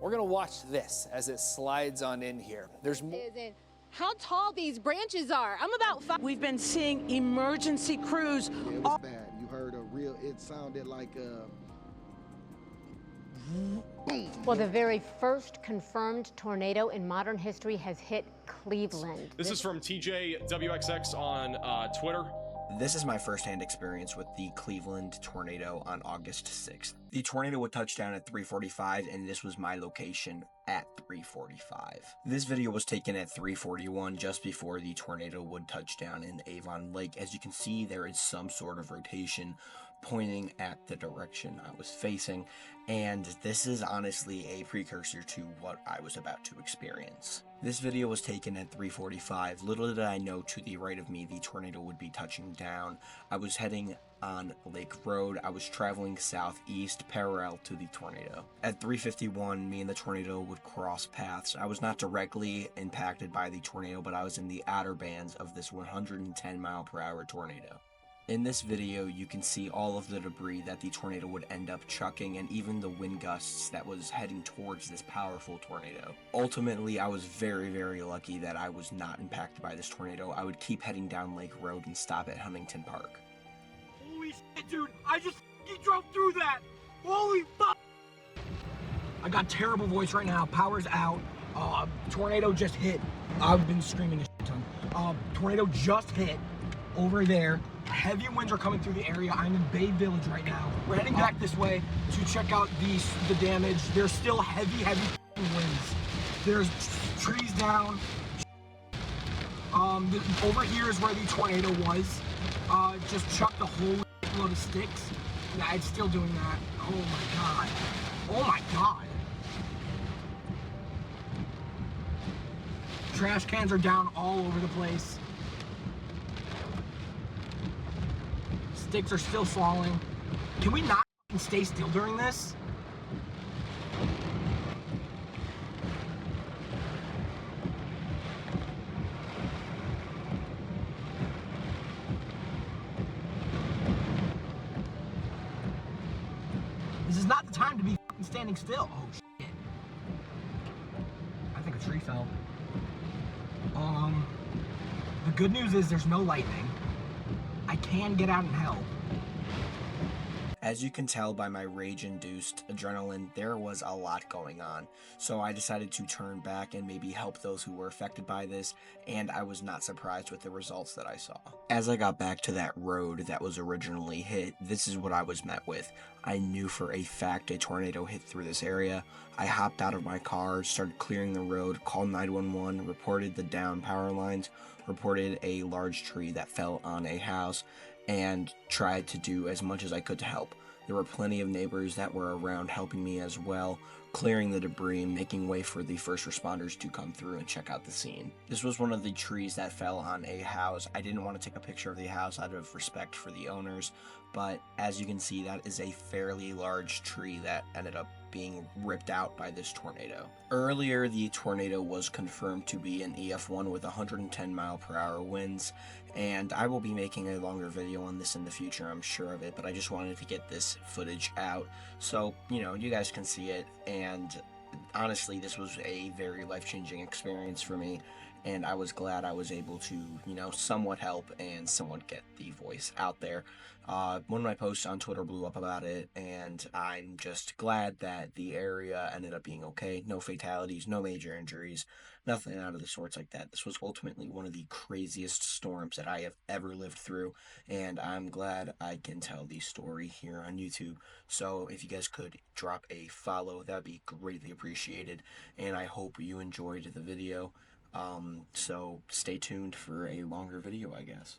We're gonna watch this as it slides on in here. There's how tall these branches are. I'm about 5. We've been seeing emergency crews. Yeah, it was bad. You heard it sounded like a boom. Well, the very first confirmed tornado in modern history has hit Cleveland. This is from TJWXX on Twitter. This is my firsthand experience with the Cleveland tornado on August 6th. The tornado would touch down at 3:45, and this was my location at 3:45. This video was taken at 3:41, just before the tornado would touch down in Avon Lake. As you can see, there is some sort of rotation pointing at the direction I was facing, and this is honestly a precursor to what I was about to experience. This video was taken at 3:45. Little did I know, to the right of me, the tornado would be touching down. I was heading on Lake Road. I was traveling southeast parallel to the tornado. At 3:51, me and the tornado would cross paths. I was not directly impacted by the tornado, but I was in the outer bands of this 110-mile-per-hour tornado. In this video, you can see all of the debris that the tornado would end up chucking, and even the wind gusts that was heading towards this powerful tornado. Ultimately, I was very, very lucky that I was not impacted by this tornado. I would keep heading down Lake Road and stop at Huntington Park. Holy shit, dude! I just drove through that! Holy fuck! I got terrible voice right now. Power's out. Tornado just hit. I've been screaming a shit ton. Tornado just hit over there. Heavy winds are coming through the area. I'm in Bay Village right now. We're heading back this way to check out the damage. There's still heavy winds. There's trees down. Over here is where the tornado was. Just chucked a whole load of sticks. Yeah, it's still doing that. Oh my god. Oh my god. Trash cans are down all over the place. Sticks are still falling. Can we not stay still during this? This is not the time to be standing still. Oh shit. I think a tree fell. The good news is there's no lightning. I can get out and help. As you can tell by my rage-induced adrenaline, there was a lot going on, so I decided to turn back and maybe help those who were affected by this, and I was not surprised with the results that I saw. As I got back to that road that was originally hit, this is what I was met with. I knew for a fact a tornado hit through this area. I hopped out of my car, started clearing the road, called 911, reported the down power lines, reported a large tree that fell on a house, and tried to do as much as I could to help. There were plenty of neighbors that were around helping me as well, clearing the debris, making way for the first responders to come through and check out the scene. This was one of the trees that fell on a house. I didn't want to take a picture of the house out of respect for the owners, but as you can see, that is a fairly large tree that ended up being ripped out by this tornado. Earlier, the tornado was confirmed to be an EF1 with 110-mile-per-hour winds, and I will be making a longer video on this in the future, I'm sure of it, but I just wanted to get this footage out so, you guys can see it. And honestly, this was a very life-changing experience for me, and I was glad I was able to, somewhat help and somewhat get the voice out there. One of my posts on Twitter blew up about it, and I'm just glad that the area ended up being okay. No fatalities, no major injuries, nothing out of the sorts like that. This was ultimately one of the craziest storms that I have ever lived through, and I'm glad I can tell the story here on YouTube. So if you guys could drop a follow, that would be greatly appreciated, and I hope you enjoyed the video. So stay tuned for a longer video, I guess.